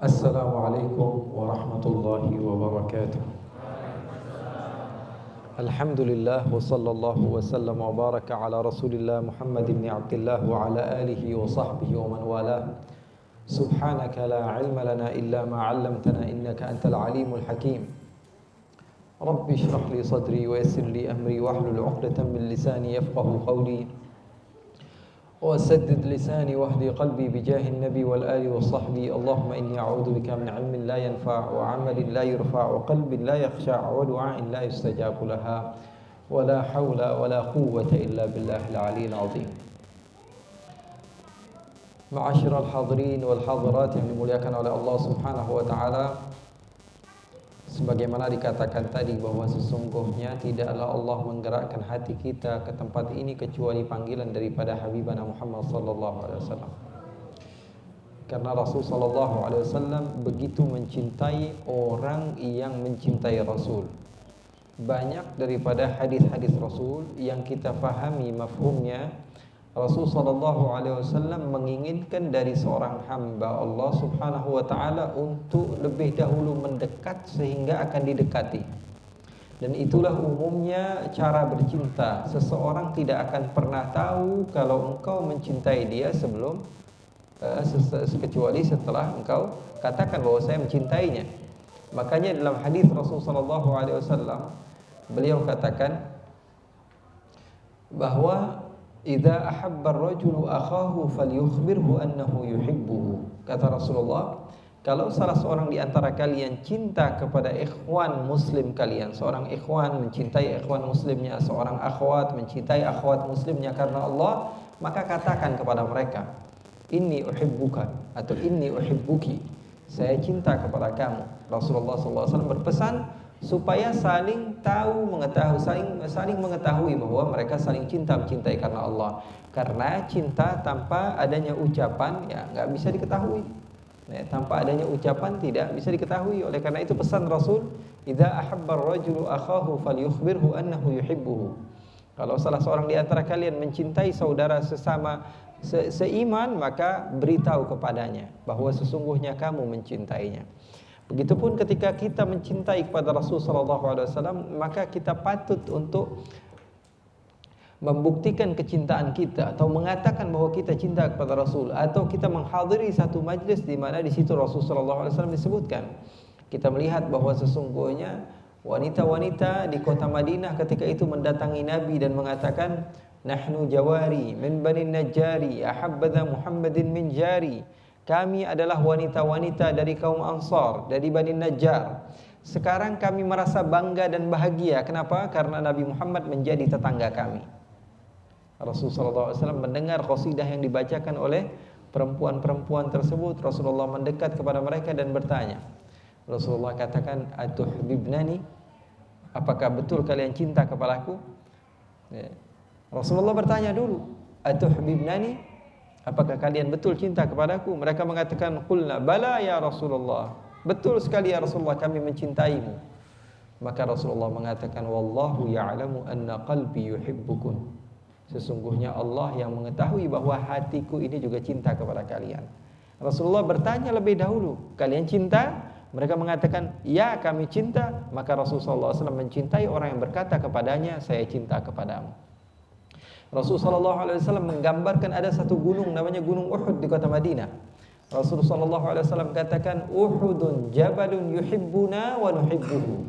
Assalamualaikum warahmatullahi wabarakatuh. Alhamdulillah wa sallallahu wa sallam wa baraka ala Rasulillah Muhammad ibn Abdullah wa ala alihi wa sahbihi wa man walah. Subhanaka la ilma lana illa ma 'allamtana innaka antal alimul hakim. Rabbi shrah li sadri wa yassir li amri wahlul 'uqdatam min lisani yafqahu qawli. وسدد لساني واهدي قلبي بجاه النبي والآل وصحبي اللهم إني أعوذ بك من علم لا ينفع وعمل لا يرفع وقلب لا يخشع ودعاء لا يستجاب لها ولا حول ولا قوة إلا بالله العلي العظيم. معاشر الحاضرين والحاضرات yang dimuliakan oleh Allah Subhanahu wa taala, sebagaimana dikatakan tadi bahwa sesungguhnya tidaklah Allah menggerakkan hati kita ke tempat ini kecuali panggilan daripada Habibana Muhammad sallallahu alaihi wasallam. Karena Rasul sallallahu alaihi wasallam begitu mencintai orang yang mencintai Rasul. Banyak daripada hadis-hadis Rasul yang kita fahami mafhumnya, Rasul sallallahu alaihi wasallam menginginkan dari seorang hamba Allah Subhanahu wa taala untuk lebih dahulu mendekat sehingga akan didekati. Dan itulah umumnya cara bercinta. Seseorang tidak akan pernah tahu kalau engkau mencintai dia sebelum kecuali setelah engkau katakan bahwa saya mencintainya. Makanya dalam hadis Rasul sallallahu alaihi wasallam beliau katakan bahwa idza ahabba ar-rajulu akhahu falyukhbirhu annahu yuhibbuhu. Kata Rasulullah, kalau salah seorang di antara kalian cinta kepada ikhwan muslim kalian, seorang ikhwan mencintai ikhwan muslimnya, seorang akhwat mencintai akhwat muslimnya karena Allah, maka katakan kepada mereka, inni uhibbuka atau inni uhibbuki, saya cinta kepada kamu. Rasulullah SAW berpesan supaya saling tahu, saling mengetahui bahwa mereka saling cinta mencintai karena Allah. Karena cinta tanpa adanya ucapan ya nggak bisa diketahui. Tanpa adanya ucapan tidak bisa diketahui. Oleh karena itu pesan Rasul, idza ahabba ar-rajulu akhahu falyukhbirhu annahu yuhibbuhu. Kalau salah seorang di antara kalian mencintai saudara sesama seiman, maka beritahu kepadanya bahwa sesungguhnya kamu mencintainya. Begitupun ketika kita mencintai kepada Rasul sallallahu alaihi wasallam, maka kita patut untuk membuktikan kecintaan kita atau mengatakan bahwa kita cinta kepada Rasul, atau kita menghadiri satu majlis di mana di situ Rasul sallallahu alaihi wasallam disebutkan. Kita melihat bahwa sesungguhnya wanita-wanita di kota Madinah ketika itu mendatangi Nabi dan mengatakan, nahnu jawari min bani najjari ahabba Muhammadin min jari. Kami adalah wanita-wanita dari kaum Ansar, dari Bani Najjar. Sekarang kami merasa bangga dan bahagia. Kenapa? Karena Nabi Muhammad menjadi tetangga kami. Rasulullah SAW mendengar qasidah yang dibacakan oleh perempuan-perempuan tersebut. Rasulullah mendekat kepada mereka dan bertanya. Rasulullah katakan, atuhbibnani? Apakah betul kalian cinta kepadaku? Rasulullah bertanya dulu, atuhbibnani? Apakah kalian betul cinta kepadaku? Mereka mengatakan, qulna bala ya Rasulullah. Betul sekali ya Rasulullah, kami mencintaimu. Maka Rasulullah mengatakan, wallahu ya'lamu anna qalbi yuhibbukun. Sesungguhnya Allah yang mengetahui bahwa hatiku ini juga cinta kepada kalian. Rasulullah bertanya lebih dahulu, kalian cinta? Mereka mengatakan, ya kami cinta. Maka Rasulullah SAW mencintai orang yang berkata kepadanya, saya cinta kepadamu. Rasulullah SAW menggambarkan ada satu gunung namanya Gunung Uhud di kota Madinah. Rasulullah SAW katakan, Uhudun jabalun yuhibbuna wa nuhibbuhu.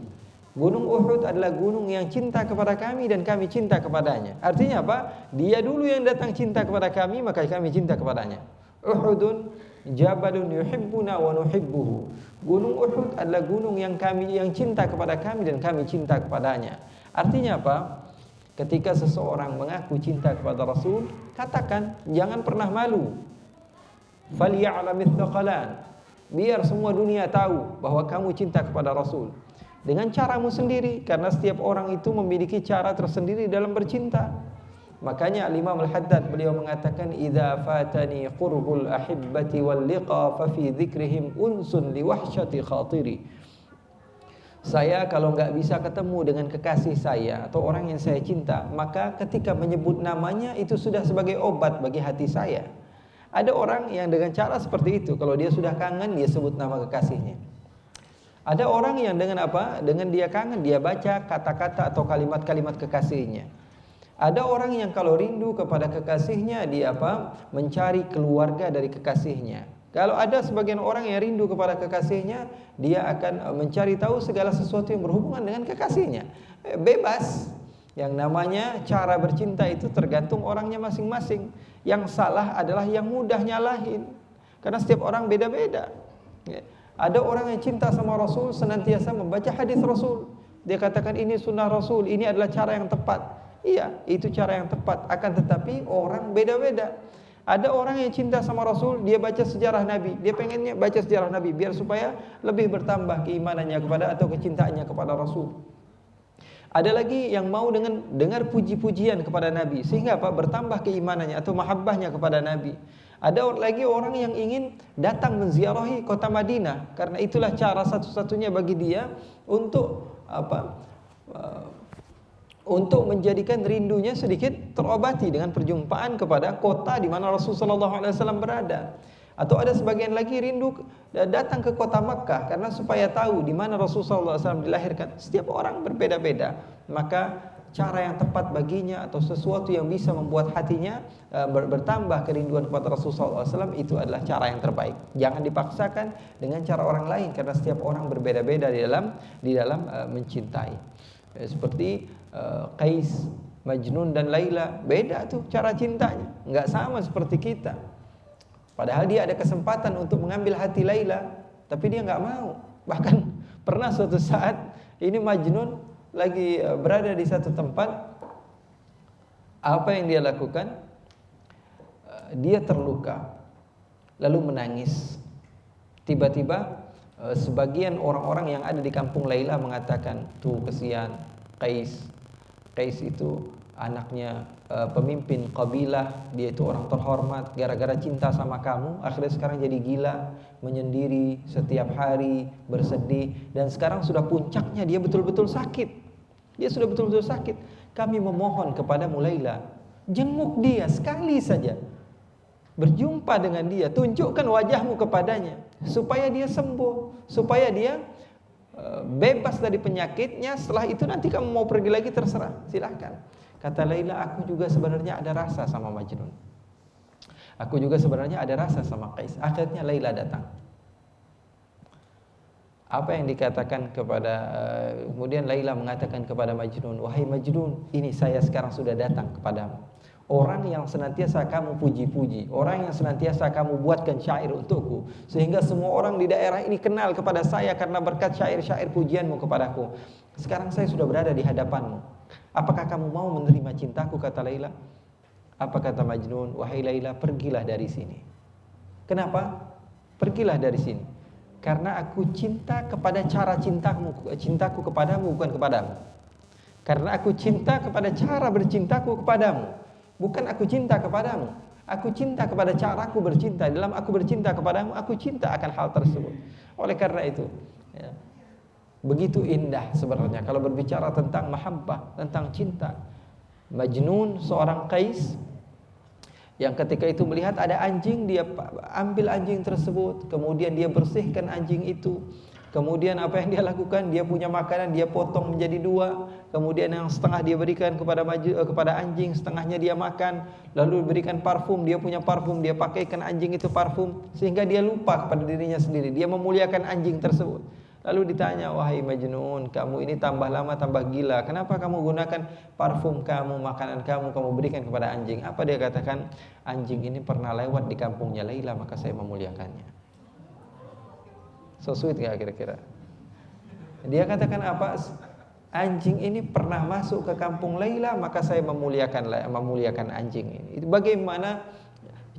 Gunung Uhud adalah gunung yang cinta kepada kami dan kami cinta kepadanya. Artinya apa? Dia dulu yang datang cinta kepada kami, maka kami cinta kepadanya. Uhudun jabalun yuhibbuna wa nuhibbuhu. Gunung Uhud adalah gunung yang cinta kepada kami dan kami cinta kepadanya. Artinya apa? Ketika seseorang mengaku cinta kepada Rasul, katakan, jangan pernah malu. Falya'lamith thaqalan. Biar semua dunia tahu bahwa kamu cinta kepada Rasul. Dengan caramu sendiri, karena setiap orang itu memiliki cara tersendiri dalam bercinta. Makanya Imam Al-Haddad beliau mengatakan, idza fatani qurbul ahibbati wal liqa fa fi dzikrihim unsun li wahsyati khatiri. Saya kalau nggak bisa ketemu dengan kekasih saya atau orang yang saya cinta, maka ketika menyebut namanya itu sudah sebagai obat bagi hati saya. Ada orang yang dengan cara seperti itu, kalau dia sudah kangen dia sebut nama kekasihnya. Ada orang yang dengan apa? Dengan dia kangen dia baca kata-kata atau kalimat-kalimat kekasihnya. Ada orang yang kalau rindu kepada kekasihnya dia apa? Mencari keluarga dari kekasihnya. Kalau ada sebagian orang yang rindu kepada kekasihnya, dia akan mencari tahu segala sesuatu yang berhubungan dengan kekasihnya. Bebas. Yang namanya cara bercinta itu tergantung orangnya masing-masing. Yang salah adalah yang mudah nyalahin. Karena setiap orang beda-beda. Ada orang yang cinta sama Rasul senantiasa membaca hadis Rasul. Dia katakan ini sunnah Rasul, ini adalah cara yang tepat. Iya, itu cara yang tepat. Akan tetapi orang beda-beda. Ada orang yang cinta sama Rasul, dia baca sejarah Nabi. Dia pengennya baca sejarah Nabi biar supaya lebih bertambah keimanannya kepada atau kecintaannya kepada Rasul. Ada lagi yang mau dengan dengar puji-pujian kepada Nabi sehingga apa? Bertambah keimanannya atau mahabbahnya kepada Nabi. Ada lagi orang yang ingin datang menziarahi kota Madinah karena itulah cara satu-satunya bagi dia untuk apa? Untuk menjadikan rindunya sedikit terobati dengan perjumpaan kepada kota di mana Rasulullah SAW berada. Atau ada sebagian lagi rindu datang ke kota Makkah karena supaya tahu di mana Rasulullah SAW dilahirkan. Setiap orang berbeda-beda, maka cara yang tepat baginya atau sesuatu yang bisa membuat hatinya bertambah kerinduan kepada Rasulullah SAW itu adalah cara yang terbaik. Jangan dipaksakan dengan cara orang lain karena setiap orang berbeda-beda di dalam mencintai. Seperti Qais, Majnun dan Laila, beda tuh cara cintanya, nggak sama seperti kita. Padahal dia ada kesempatan untuk mengambil hati Laila, tapi dia nggak mau. Bahkan pernah suatu saat ini Majnun lagi berada di satu tempat, apa yang dia lakukan? Dia terluka, lalu menangis. Tiba-tiba sebagian orang-orang yang ada di kampung Laila mengatakan, tuh kesian Qais. Qais itu anaknya pemimpin kabilah, dia itu orang terhormat, gara-gara cinta sama kamu akhirnya sekarang jadi gila, menyendiri setiap hari, bersedih, dan sekarang sudah puncaknya dia betul-betul sakit. Dia sudah betul-betul sakit. Kami memohon kepadamu Laila, jenguk dia sekali saja, berjumpa dengan dia, tunjukkan wajahmu kepadanya supaya dia sembuh, supaya dia bebas dari penyakitnya. Setelah itu nanti kamu mau pergi lagi terserah, silahkan. Kata Laila, aku juga sebenarnya ada rasa sama Majnun. Aku juga sebenarnya ada rasa sama Qais. Akhirnya Laila datang. Apa yang dikatakan kepada kemudian Laila mengatakan kepada Majnun, wahai Majnun, ini saya sekarang sudah datang kepadamu. Orang yang senantiasa kamu puji-puji, orang yang senantiasa kamu buatkan syair untukku, sehingga semua orang di daerah ini kenal kepada saya karena berkat syair-syair pujianmu kepadaku. Sekarang saya sudah berada di hadapanmu. Apakah kamu mau menerima cintaku? Kata Laila. Apa kata Majnun? Wahai Laila, pergilah dari sini. Kenapa? Pergilah dari sini. Karena aku cinta kepada cara cintaku kepadamu, bukan kepadamu. Karena aku cinta kepada cara bercintaku kepadamu, bukan aku cinta kepadamu. Aku cinta kepada caraku bercinta. Dalam aku bercinta kepadamu, aku cinta akan hal tersebut. Oleh karena itu, ya, begitu indah sebenarnya kalau berbicara tentang mahabbah, tentang cinta. Majnun, seorang Qais yang ketika itu melihat ada anjing, dia ambil anjing tersebut, kemudian dia bersihkan anjing itu. Kemudian apa yang dia lakukan? Dia punya makanan, dia potong menjadi dua. Kemudian yang setengah dia berikan kepada anjing, setengahnya dia makan. Lalu berikan parfum, dia punya parfum, dia pakaikan anjing itu parfum, sehingga dia lupa kepada dirinya sendiri. Dia memuliakan anjing tersebut. Lalu ditanya, wahai Majnun, kamu ini tambah lama tambah gila. Kenapa kamu gunakan parfum kamu, makanan kamu berikan kepada anjing? Apa dia katakan? Anjing ini pernah lewat di kampungnya Laila, maka saya memuliakannya. So sweet gak kira-kira? Dia katakan apa? Anjing ini pernah masuk ke kampung Laila, maka saya memuliakan anjing ini. Itu bagaimana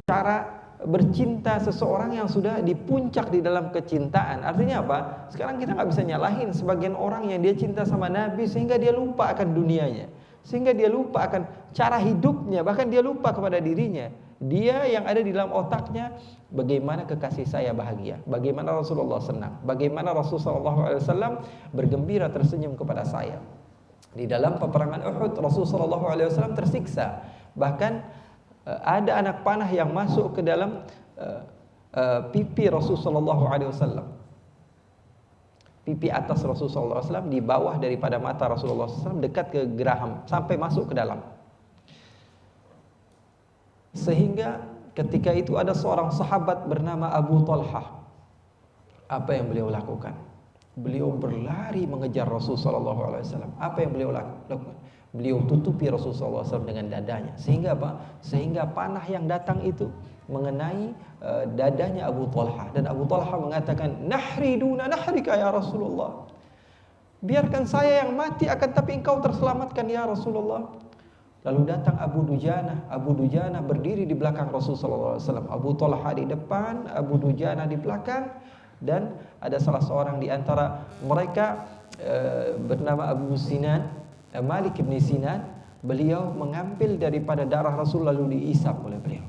cara bercinta seseorang yang sudah di puncak di dalam kecintaan. Artinya apa? Sekarang kita gak bisa nyalahin sebagian orang yang dia cinta sama Nabi sehingga dia lupa akan dunianya, sehingga dia lupa akan cara hidupnya, bahkan dia lupa kepada dirinya. Dia yang ada di dalam otaknya, bagaimana kekasih saya bahagia, bagaimana Rasulullah senang, bagaimana Rasulullah SAW bergembira tersenyum kepada saya. Di dalam peperangan Uhud, Rasulullah SAW tersiksa. Bahkan ada anak panah yang masuk ke dalam pipi Rasulullah SAW. Pipi atas Rasulullah SAW di bawah daripada mata Rasulullah SAW, dekat ke geraham sampai masuk ke dalam. Sehingga ketika itu ada seorang sahabat bernama Abu Talhah. Apa yang beliau lakukan? Beliau berlari mengejar Rasulullah SAW. Apa yang beliau lakukan? Beliau tutupi Rasulullah SAW dengan dadanya. Sehingga apa? Sehingga panah yang datang itu mengenai dadanya Abu Talhah. Dan Abu Talhah mengatakan, "Nahri duna nahrika ya Rasulullah." Biarkan saya yang mati, akan tapi engkau terselamatkan ya Rasulullah. Lalu datang Abu Dujana. Abu Dujana berdiri di belakang Rasulullah SAW. Abu Talhah di depan, Abu Dujana di belakang. Dan ada salah seorang di antara mereka bernama Abu Sinan, Malik bin Sinan. Beliau mengambil daripada darah Rasul lalu diisap oleh beliau.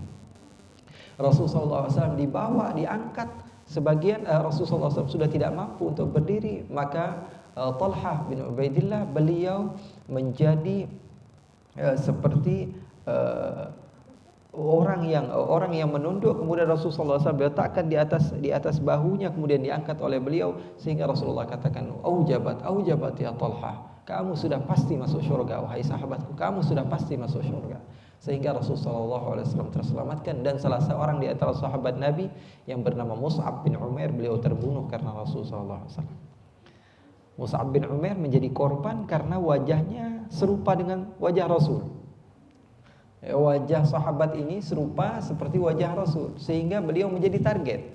Rasulullah SAW dibawa, diangkat. Sebagian Rasulullah SAW sudah tidak mampu untuk berdiri, maka Talhah bin Ubaidillah beliau menjadi seperti orang yang menunduk. Kemudian Rasulullah SAW diletakkan di atas bahunya, kemudian diangkat oleh beliau sehingga Rasulullah katakan, aujabat ya Talhah, kamu sudah pasti masuk surga, wahai sahabatku, kamu sudah pasti masuk surga. Sehingga Rasulullah SAW terselamatkan. Dan salah seorang di antara sahabat Nabi yang bernama Mus'ab bin Umair, beliau terbunuh karena Rasulullah SAW. Mus'ab bin Umair menjadi korban karena wajahnya serupa dengan wajah Rasul. Wajah sahabat ini serupa seperti wajah Rasul, sehingga beliau menjadi target.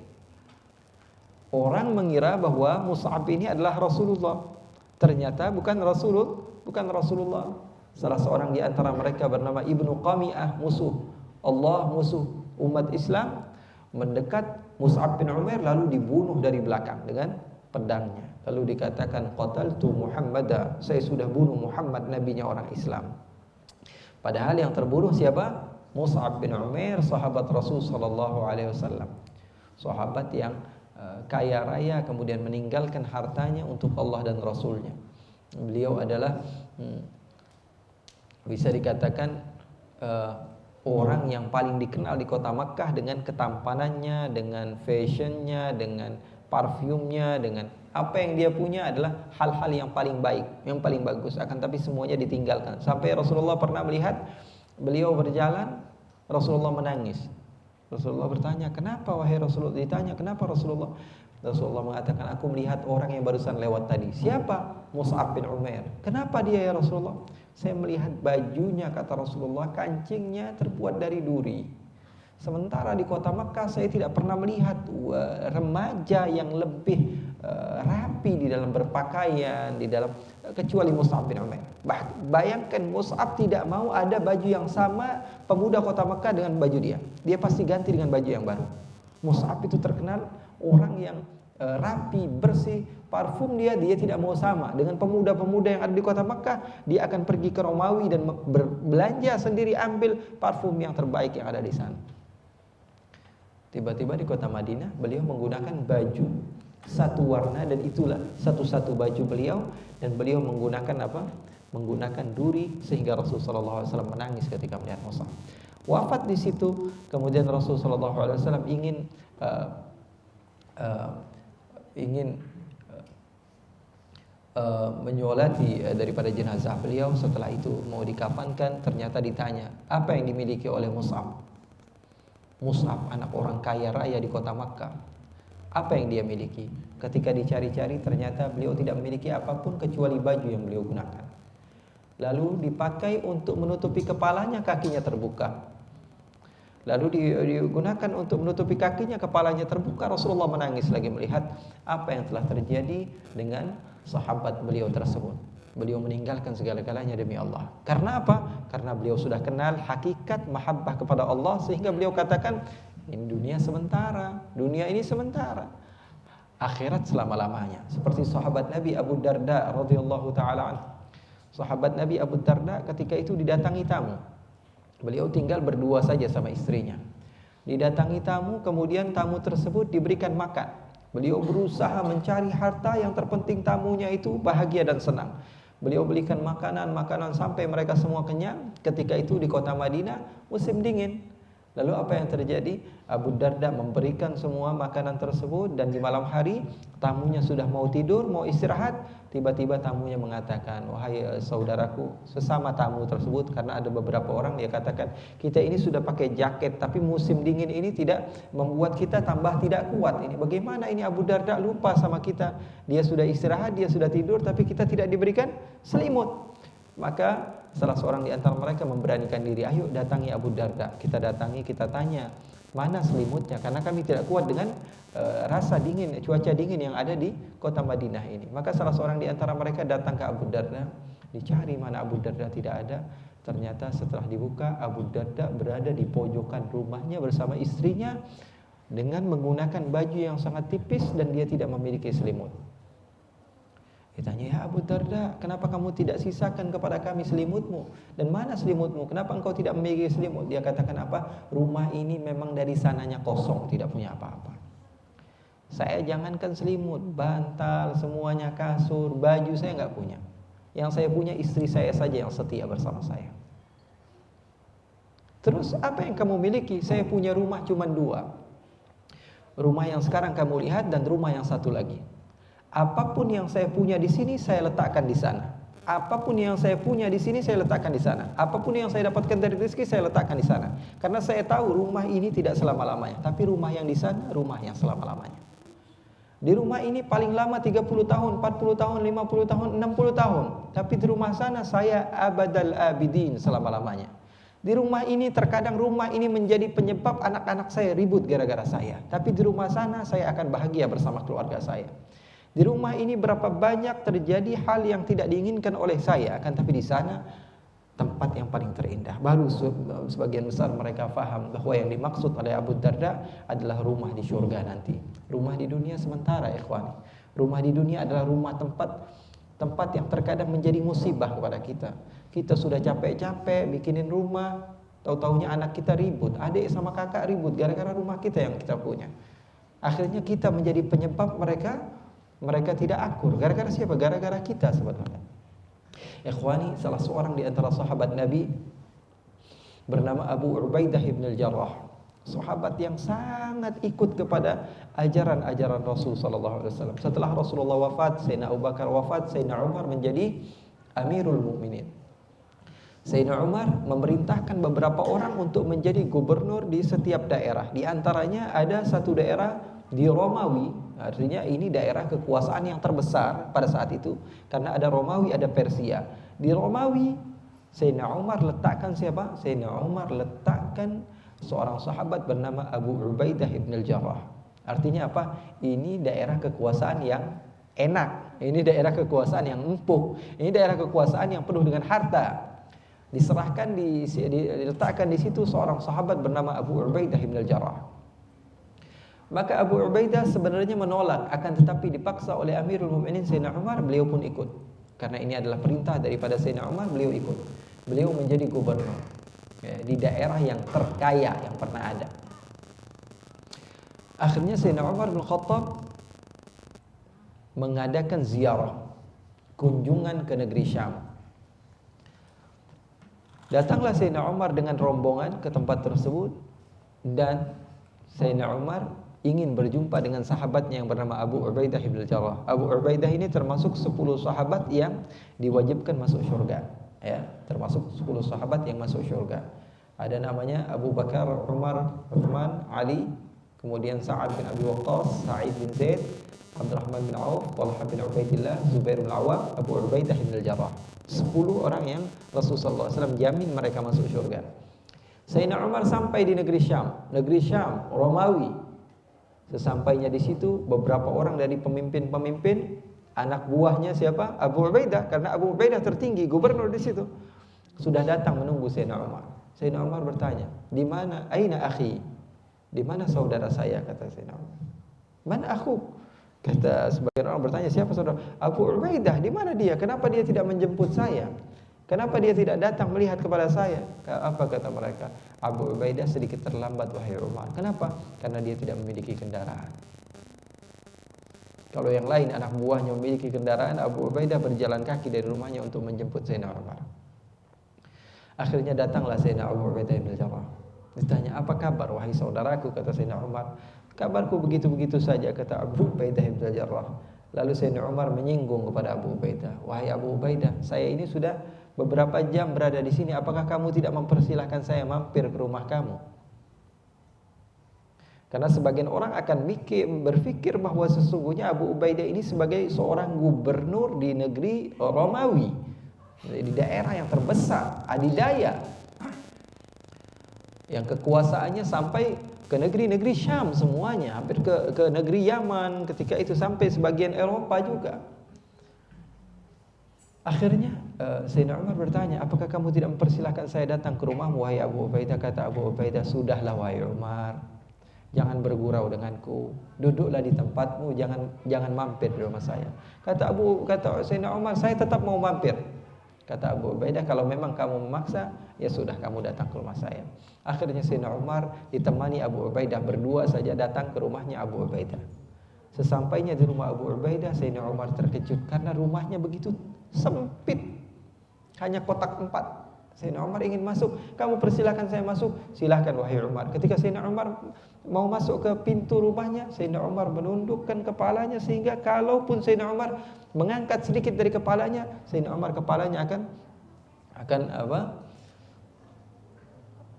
Orang mengira bahwa Mus'ab ini adalah Rasulullah. Ternyata bukan Rasulullah. Salah seorang di antara mereka bernama Ibnu Qami'ah, musuh Allah, musuh umat Islam, mendekat Mus'ab bin Umair lalu dibunuh dari belakang dengan pedangnya. Lalu dikatakan, qataltu Muhammada, saya sudah bunuh Muhammad, nabinya orang Islam. Padahal yang terbunuh siapa? Mus'ab bin Umair, sahabat Rasul sallallahu alaihi wasallam. Sahabat yang kaya raya, kemudian meninggalkan hartanya untuk Allah dan Rasulnya. Beliau adalah bisa dikatakan orang yang paling dikenal di kota Makkah dengan ketampanannya, dengan fashionnya, dengan parfumnya, dengan apa yang dia punya adalah hal-hal yang paling baik, yang paling bagus. Akan tapi semuanya ditinggalkan. Sampai Rasulullah pernah melihat beliau berjalan, Rasulullah menangis. Rasulullah bertanya, kenapa wahai Rasulullah? Ditanya, kenapa Rasulullah? Rasulullah mengatakan, aku melihat orang yang barusan lewat tadi. Siapa? Mus'ab bin Umair. Kenapa dia ya Rasulullah? Saya melihat bajunya, kata Rasulullah, kancingnya terbuat dari duri. Sementara di kota Makkah saya tidak pernah melihat remaja yang lebih rapi di dalam berpakaian, kecuali Mus'ab bin Umair. Bayangkan, Mus'ab tidak mau ada baju yang sama pemuda kota Makkah dengan baju dia. Dia pasti ganti dengan baju yang baru. Mus'ab itu terkenal orang yang rapi, bersih, parfum dia tidak mau sama dengan pemuda-pemuda yang ada di kota Makkah. Dia akan pergi ke Romawi dan berbelanja sendiri, ambil parfum yang terbaik yang ada di sana. Tiba-tiba di kota Madinah beliau menggunakan baju satu warna, dan itulah satu-satu baju beliau, dan beliau menggunakan apa? Menggunakan duri, sehingga Rasulullah SAW menangis ketika melihat Mus'ab. Wafat di situ. Kemudian Rasulullah SAW ingin menyolati daripada jenazah beliau. Setelah itu mau dikafankan, ternyata ditanya, apa yang dimiliki oleh Mus'ab? Mus'ab, anak orang kaya raya di kota Makkah, apa yang dia miliki? Ketika dicari-cari, ternyata beliau tidak memiliki apapun kecuali baju yang beliau gunakan. Lalu dipakai untuk menutupi kepalanya, kakinya terbuka. Lalu digunakan untuk menutupi kakinya, kepalanya terbuka. Rasulullah menangis lagi melihat apa yang telah terjadi dengan sahabat beliau tersebut. Beliau meninggalkan segala-galanya demi Allah. Karena apa? Karena beliau sudah kenal hakikat mahabbah kepada Allah, sehingga beliau katakan, ini dunia sementara, dunia ini sementara, akhirat selama-lamanya. Seperti sahabat Nabi Abu Darda radhiyallahu taala anhu. Sahabat Nabi Abu Darda ketika itu didatangi tamu. Beliau tinggal berdua saja sama istrinya. Didatangi tamu, kemudian tamu tersebut diberikan makan. Beliau berusaha mencari harta, yang terpenting tamunya itu bahagia dan senang. Beliau belikan makanan sampai mereka semua kenyang. Ketika itu di kota Madinah musim dingin. Lalu apa yang terjadi? Abu Darda memberikan semua makanan tersebut, dan di malam hari tamunya sudah mau tidur, mau istirahat, tiba-tiba tamunya mengatakan, wahai saudaraku, sesama tamu tersebut, karena ada beberapa orang dia katakan, kita ini sudah pakai jaket tapi musim dingin ini tidak membuat kita tambah tidak kuat. Ini bagaimana ini Abu Darda lupa sama kita? Dia sudah istirahat, dia sudah tidur, tapi kita tidak diberikan selimut. Maka salah seorang di antara mereka memberanikan diri, ayo datangi Abu Darda. Kita datangi, kita tanya, mana selimutnya? Karena kami tidak kuat dengan rasa dingin, cuaca dingin yang ada di kota Madinah ini. Maka salah seorang di antara mereka datang ke Abu Darda, dicari mana Abu Darda, tidak ada. Ternyata setelah dibuka, Abu Darda berada di pojokan rumahnya bersama istrinya dengan menggunakan baju yang sangat tipis, dan dia tidak memiliki selimut. Ditanya, ya Abu Darda, kenapa kamu tidak sisakan kepada kami selimutmu? Dan mana selimutmu? Kenapa engkau tidak memiliki selimut? Dia katakan apa? Rumah ini memang dari sananya kosong, tidak punya apa-apa. Saya jangankan selimut, bantal, semuanya, kasur, baju saya nggak punya. Yang saya punya istri saya saja yang setia bersama saya. Terus apa yang kamu miliki? Saya punya rumah cuma 2. Rumah yang sekarang kamu lihat dan rumah yang satu lagi. Apapun yang saya punya di sini saya letakkan di sana. Apapun yang saya punya di sini saya letakkan di sana. Apapun yang saya dapatkan dari rezeki saya letakkan di sana. Karena saya tahu rumah ini tidak selama-lamanya, tapi rumah yang di sana rumah yang selama-lamanya. Di rumah ini paling lama 30 tahun, 40 tahun, 50 tahun, 60 tahun. Tapi di rumah sana saya abadal abidin selama-lamanya. Di rumah ini terkadang rumah ini menjadi penyebab anak-anak saya ribut gara-gara saya. Tapi di rumah sana saya akan bahagia bersama keluarga saya. Di rumah ini berapa banyak terjadi hal yang tidak diinginkan oleh saya, akan tapi di sana tempat yang paling terindah. Baru sebagian besar mereka faham bahwa yang dimaksud oleh Abu Darda adalah rumah di surga nanti. Rumah di dunia sementara, ikhwani. Rumah di dunia adalah rumah tempat yang terkadang menjadi musibah kepada kita. Kita sudah capek-capek bikinin rumah, tahu-taunya anak kita ribut, adik sama kakak ribut gara-gara rumah kita yang kita punya. Akhirnya kita menjadi penyebab mereka tidak akur. Gara-gara siapa? Gara-gara kita sebenarnya. Ikhwani, salah seorang di antara sahabat Nabi bernama Abu Ubaidah bin al-Jarrah. Sahabat yang sangat ikut kepada ajaran-ajaran Rasul sallallahu alaihi wasallam. Setelah Rasulullah wafat, Sayyidina Abu Bakar wafat, Sayyidina Umar menjadi Amirul Mukminin. Sayyidina Umar memerintahkan beberapa orang untuk menjadi gubernur di setiap daerah. Di antaranya ada satu daerah di Romawi, artinya ini daerah kekuasaan yang terbesar pada saat itu, karena ada Romawi, ada Persia. Di Romawi, Sayyidina Umar letakkan siapa? Sayyidina Umar letakkan seorang sahabat bernama Abu Ubaidah bin al-Jarrah. Artinya apa? Ini daerah kekuasaan yang enak, ini daerah kekuasaan yang empuk, ini daerah kekuasaan yang penuh dengan harta. Diletakkan di situ seorang sahabat bernama Abu Ubaidah bin al-Jarrah. Maka Abu Ubaidah sebenarnya menolak, akan tetapi dipaksa oleh Amirul Mukminin Sayyidina Umar, beliau pun ikut. Karena ini adalah perintah daripada Sayyidina Umar, beliau ikut. Beliau menjadi gubernur di daerah yang terkaya yang pernah ada. Akhirnya Sayyidina Umar bin Khattab mengadakan ziarah, kunjungan ke negeri Syam. Datanglah Sayyidina Umar dengan rombongan ke tempat tersebut, dan Sayyidina Umar ingin berjumpa dengan sahabatnya yang bernama Abu Ubaidah bin al-Jarrah. Abu Ubaidah ini termasuk 10 sahabat yang diwajibkan masuk syurga, ya, termasuk 10 sahabat yang masuk syurga. Ada namanya Abu Bakar, Umar, Uthman, Ali, kemudian Sa'ad bin Abi Waqqas, Sa'id bin Zaid, Abdurrahman bin Auf, Talha bin Ubaidillah, Zubair bin Awam, Abu Ubaidah bin al-Jarrah. 10 orang yang Rasulullah SAW jamin mereka masuk syurga. Sayyidina Umar sampai di negeri Syam, Romawi. Sesampainya di situ, beberapa orang dari pemimpin-pemimpin, anak buahnya siapa? Abu Ubaidah, karena Abu Ubaidah tertinggi, gubernur di situ, sudah datang menunggu Sayyidina Umar. Sayyidina Umar bertanya, "Di mana? Aina akhi?" Di mana saudara saya? Kata Sayyidina Umar. "Man akhu?" Kata sebagian orang bertanya, siapa saudara? Abu Ubaidah, di mana dia? Kenapa dia tidak menjemput saya? Kenapa dia tidak datang melihat kepada saya? Apa kata mereka? Abu Ubaidah sedikit terlambat wahai Umar. Kenapa? Karena dia tidak memiliki kendaraan. Kalau yang lain anak buahnya memiliki kendaraan, Abu Ubaidah berjalan kaki dari rumahnya untuk menjemput Sayyidina Umar. Akhirnya datanglah Sayyidina Abu Ubaidah bin Jarrah. Ditanya, "Apa kabar wahai saudaraku?" Kata Sayyidina Umar. "Kabarku begitu-begitu saja," kata Abu Ubaidah bin Jarrah. Lalu Sayyidina Umar menyinggung kepada Abu Ubaidah, "Wahai Abu Ubaidah, saya ini sudah beberapa jam berada di sini. Apakah kamu tidak mempersilahkan saya mampir ke rumah kamu?" Karena sebagian orang akan berpikir bahwa sesungguhnya Abu Ubaidah ini sebagai seorang gubernur di negeri Romawi, di daerah yang terbesar, adidaya, yang kekuasaannya sampai ke negeri-negeri Syam semuanya, hampir ke negeri Yaman ketika itu, sampai sebagian Eropa juga. Akhirnya Sayyidina Umar bertanya, "Apakah kamu tidak mempersilahkan saya datang ke rumahmu wahai Abu Ubaidah?" Kata Abu Ubaidah, "Sudahlah wahai Umar, jangan bergurau denganku. Duduklah di tempatmu, jangan mampir di rumah saya." Kata Sayyidina Umar, "Saya tetap mau mampir." Kata Abu Ubaidah, "Kalau memang kamu memaksa, ya sudah, kamu datang ke rumah saya." Akhirnya Sayyidina Umar ditemani Abu Ubaidah, berdua saja datang ke rumahnya Abu Ubaidah. Sesampainya di rumah Abu Ubaidah, Sayyidina Umar terkejut karena rumahnya begitu sempit, hanya kotak 4. Sayyidina Umar ingin masuk, "Kamu persilahkan saya masuk." "Silahkan wahai Umar." Ketika Sayyidina Umar mau masuk ke pintu rumahnya, Sayyidina Umar menundukkan kepalanya sehingga kalaupun Sayyidina Umar mengangkat sedikit dari kepalanya, Sayyidina Umar kepalanya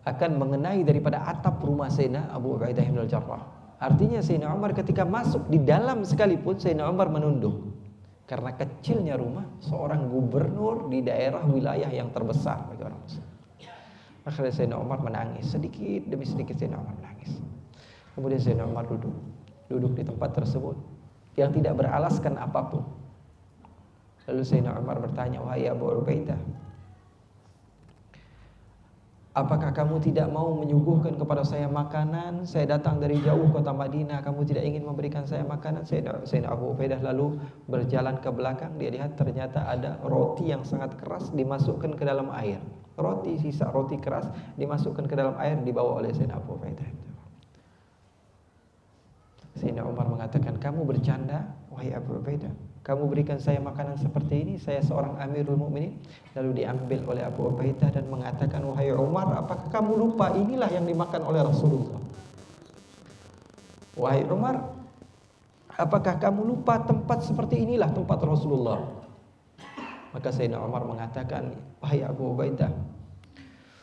akan mengenai daripada atap rumah Sayyidina Abu Ubaidah bin Jarrah. Artinya Sayyidina Umar ketika masuk di dalam sekalipun, Sayyidina Umar menunduk karena kecilnya rumah seorang gubernur di daerah wilayah yang terbesar bagi orang Muslim. Akhirnya Sayyidina Umar menangis, sedikit demi sedikit Sayyidina Umar menangis. Kemudian Sayyidina Umar duduk di tempat tersebut yang tidak beralaskan apapun. Lalu Sayyidina Umar bertanya, "Wahai Abu Ubaidah, apakah kamu tidak mau menyuguhkan kepada saya makanan? Saya datang dari jauh kota Madinah, kamu tidak ingin memberikan saya makanan?" Sayyidina Abu Ubaidah lalu berjalan ke belakang. Dia lihat ternyata ada roti yang sangat keras dimasukkan ke dalam air. Sisa roti keras dimasukkan ke dalam air, dibawa oleh Sayyidina Abu Ubaidah. Sayyidina Umar mengatakan, "Kamu bercanda wahai Abu Ubaidah? Kamu berikan saya makanan seperti ini, saya seorang Amirul Mukminin?" Lalu diambil oleh Abu Ubaidah dan mengatakan, "Wahai Umar, apakah kamu lupa inilah yang dimakan oleh Rasulullah? Wahai Umar, apakah kamu lupa tempat seperti inilah tempat Rasulullah?" Maka Sayyidina Umar mengatakan, "Wahai Abu Ubaidah,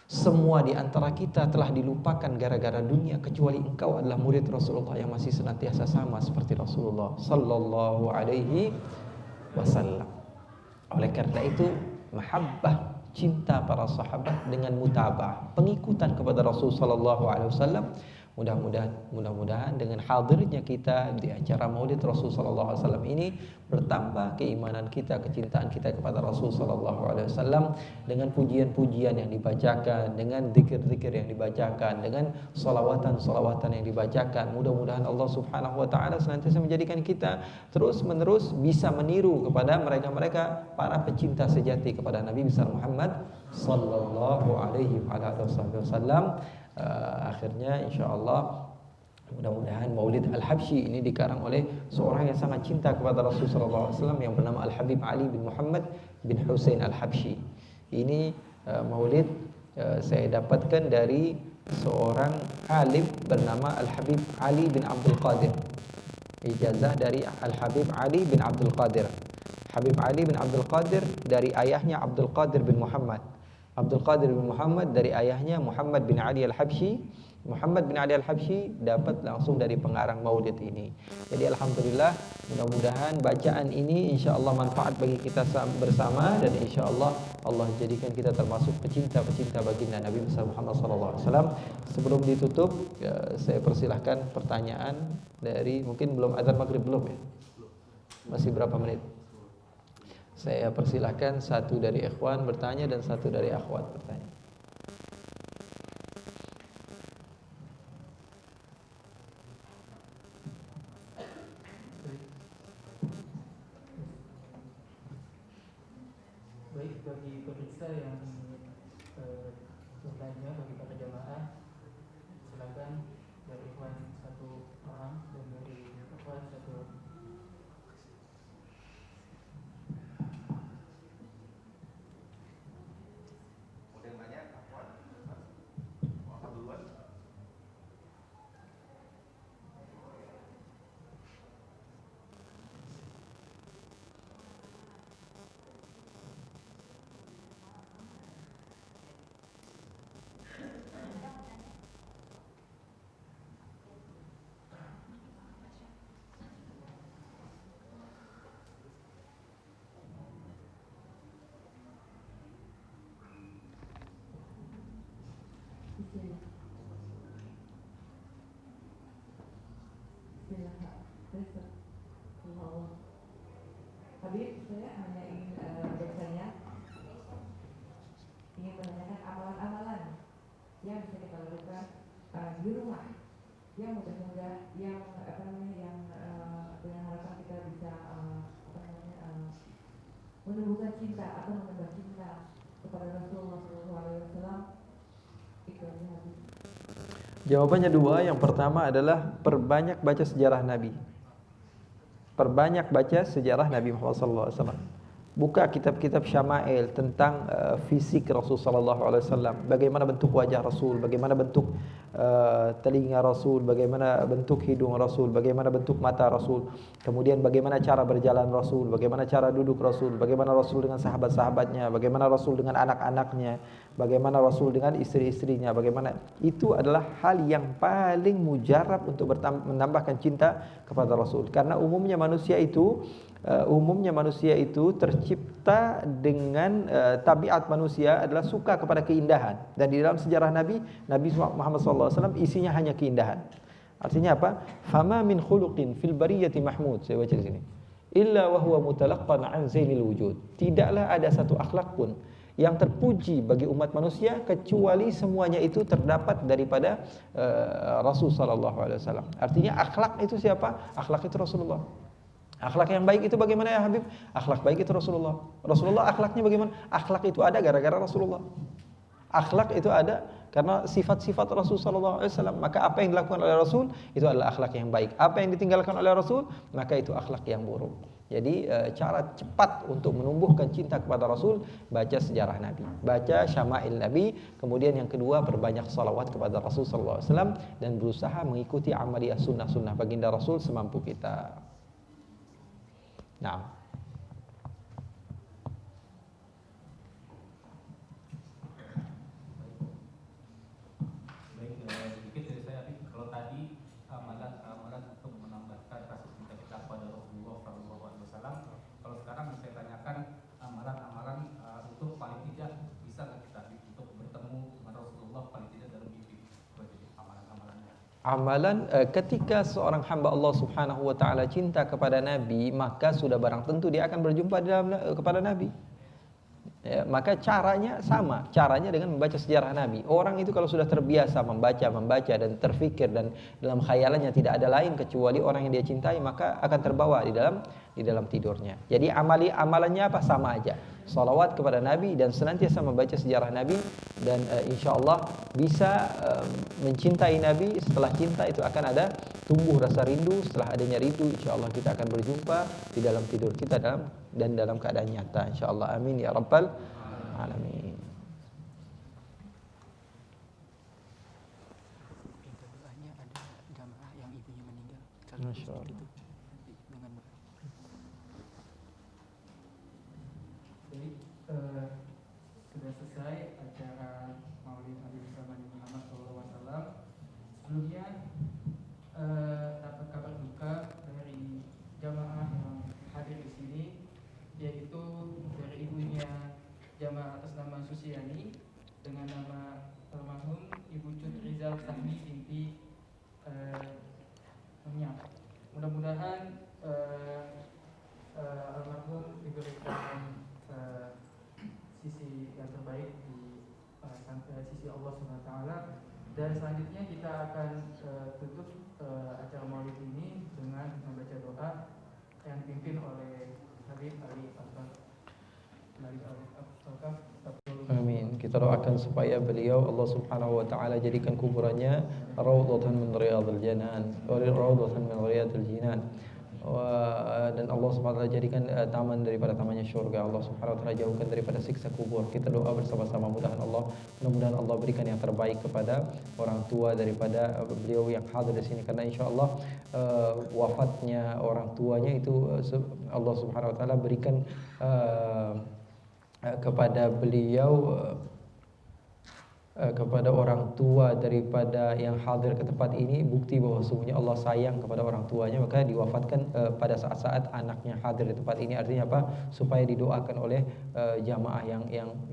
semua di antara kita telah dilupakan gara-gara dunia kecuali engkau adalah murid Rasulullah yang masih senantiasa sama seperti Rasulullah sallallahu alaihi wasallam." Oleh karena itu, mahabbah, cinta para sahabat dengan mutabah, pengikutan kepada Rasul sallallahu alaihi wasallam, mudah-mudahan dengan hadirnya kita di acara Maulid Rasul sallallahu alaihi wasallam ini bertambah keimanan kita, kecintaan kita kepada Rasul sallallahu alaihi wasallam dengan pujian-pujian yang dibacakan, dengan zikir-zikir yang dibacakan, dengan salawatan-salawatan yang dibacakan. Mudah-mudahan Allah Subhanahu wa taala senantiasa menjadikan kita terus-menerus bisa meniru kepada mereka-mereka para pecinta sejati kepada Nabi besar Muhammad sallallahu alaihi wasallam. Akhirnya insyaallah mudah-mudahan Maulid Al-Habsyi ini dikarang oleh seorang yang sangat cinta kepada Rasul sallallahu alaihi wasallam yang bernama Al-Habib Ali bin Muhammad bin Husain Al-Habsyi. Ini Maulid saya dapatkan dari seorang alim bernama Al-Habib Ali bin Abdul Qadir. Ijazah dari Al-Habib Ali bin Abdul Qadir. Habib Ali bin Abdul Qadir dari ayahnya Abdul Qadir bin Muhammad. Abdul Qadir bin Muhammad dari ayahnya Muhammad bin Ali Al-Habsyi. Muhammad bin Ali Al-Habsyi dapat langsung dari pengarang Maulid ini. Jadi alhamdulillah, mudah-mudahan bacaan ini insyaallah manfaat bagi kita bersama, dan insyaallah Allah jadikan kita termasuk pecinta-pecinta baginda Nabi Muhammad SAW. Sebelum ditutup, saya persilahkan pertanyaan dari, mungkin belum azan maghrib belum ya? Masih berapa menit? Saya persilahkan satu dari ikhwan bertanya dan satu dari akhwat bertanya. Baik, bagi pemirsa yang bertanya, bagi para jamaah, silakan dari ikhwan satu orang dan dari akhwat satu Bismillah. Bismillah. Allah. Habib, saya hanya ingin bertanya, ingin menanyakan amalan-amalan yang bisa kita lakukan di rumah, yang mudah-mudahan, yang dengan harapan kita bisa menumbuhkan cinta atau menambah cinta kepada Rasulullah SAW. Itu aja Habib. Jawabannya dua. Yang pertama adalah perbanyak baca sejarah Nabi. Perbanyak baca sejarah Nabi Muhammad SAW. Buka kitab-kitab syama'il tentang fisik Rasul sallallahu alaihi wasallam, bagaimana bentuk wajah Rasul, bagaimana bentuk telinga Rasul, bagaimana bentuk hidung Rasul, bagaimana bentuk mata Rasul, kemudian bagaimana cara berjalan Rasul, bagaimana cara duduk Rasul, bagaimana Rasul dengan sahabat-sahabatnya, bagaimana Rasul dengan anak-anaknya, bagaimana Rasul dengan istri-istrinya, bagaimana. Itu adalah hal yang paling mujarab untuk menambahkan cinta kepada Rasul. Karena umumnya manusia itu tercipta dengan tabiat manusia adalah suka kepada keindahan, dan di dalam sejarah Nabi Muhammad SAW isinya hanya keindahan. Artinya apa? Fama min khuluqin fil bariyati mahmud. Saya baca di sini. Illa wa huwa mutalaqqan an zainil wujud. Tidaklah ada satu akhlak pun yang terpuji bagi umat manusia kecuali semuanya itu terdapat daripada Rasul sallallahu alaihi wasallam. Artinya akhlak itu siapa? Akhlak itu Rasulullah. Akhlak yang baik itu bagaimana ya Habib? Akhlak baik itu Rasulullah. Rasulullah akhlaknya bagaimana? Akhlak itu ada gara-gara Rasulullah. Akhlak itu ada karena sifat-sifat Rasul sallallahu alaihi wasallam. Maka apa yang dilakukan oleh Rasul itu adalah akhlak yang baik. Apa yang ditinggalkan oleh Rasul, maka itu akhlak yang buruk. Jadi cara cepat untuk menumbuhkan cinta kepada Rasul, baca sejarah Nabi, baca syama'il Nabi. Kemudian yang kedua, perbanyak salawat kepada Rasul sallallahu alaihi wasallam dan berusaha mengikuti amaliyah sunnah-sunnah baginda Rasul semampu kita. Nah, baik, sedikit dari saya. Kalau tadi amalan untuk menambahkan rasa cinta kita kepada Rasulullah SAW, kalau sekarang saya tanyakan amalan-amalan untuk paling tidak bisa kita untuk bertemu dengan Rasulullah paling tidak dalam mimpi. Amalan-amalannya. amalan ketika seorang hamba Allah Subhanahu wa taala cinta kepada Nabi, maka sudah barang tentu dia akan berjumpa kepada Nabi. Ya, maka caranya sama, caranya dengan membaca sejarah Nabi. Orang itu kalau sudah terbiasa membaca dan terfikir dan dalam khayalannya tidak ada lain kecuali orang yang dia cintai, maka akan terbawa di dalam tidurnya. Jadi amalannya apa? Sama aja. Salawat kepada Nabi dan senantiasa membaca sejarah Nabi, dan insya Allah bisa mencintai Nabi. Setelah cinta itu akan ada tumbuh rasa rindu. Setelah adanya rindu, insya Allah kita akan berjumpa di dalam tidur kita dan dalam keadaan nyata, insya Allah. Amin ya rabbal alamin. Doanya ada jamaah yang ibunya meninggal. Masya Allah. Dengan Jadi sudah selesai acara Maulid Nabi Muhammad SAW. Sebelumnya dapat kabar duka dari jamaah yang hadir di sini, yaitu dari ibunya jamaah atas nama Susiani dengan nama almarhum Ibu Cut Rizal Sahmi binti Menyak. Mudah-mudahan almarhum diberikan sisi yang terbaik di sisi Allah SWT. Dan selanjutnya kita akan tutup acara Maulid ini dengan membaca doa yang dipimpin oleh Habib Ali Al-Fatah. Amin. Kita doakan supaya beliau Allah Subhanahu wa taala jadikan kuburannya raudhatan min riyadil janan wa raudhatan min riyadil jinan. Dan Allah Subhanahu wa taala jadikan taman daripada tamannya syurga. Allah Subhanahu wa taala jauhkan daripada siksa kubur. Kita doa bersama-sama, mudah-mudahan Allah berikan yang terbaik kepada orang tua daripada beliau yang hadir di sini, karena insyaallah wafatnya orang tuanya itu Allah Subhanahu wa taala berikan kepada beliau kepada orang tua daripada yang hadir ke tempat ini, bukti bahwa sungguhnya Allah sayang kepada orang tuanya, maka diwafatkan pada saat-saat anaknya hadir di tempat ini. Artinya apa? Supaya didoakan oleh jamaah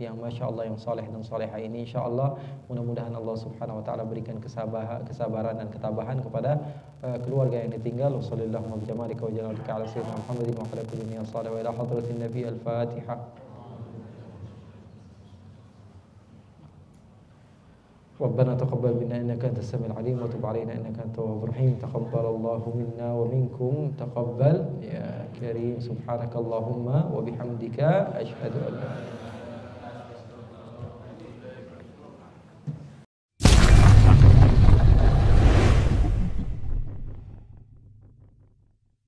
yang masya Allah, yang soleh dan soleha ini. Insya Allah mudah-mudahan Allah Subhanahu Wa Taala berikan kesabaran dan ketabahan kepada keluarga yang ditinggal. Wassallallahu bijamalika wa jalalika ala sayyidina Muhammadin wa ala kulli salih wa ila hadratin Nabi. Al-Fatihah. ربنا تقبل منا إنك أنت السميع العليم وتب علينا إنك أنت التواب الرحيم تقبل الله منا ومنكم تقبل يا كريم سبحانك اللهم وبحمدك أشهد أن لا إله إلا أنت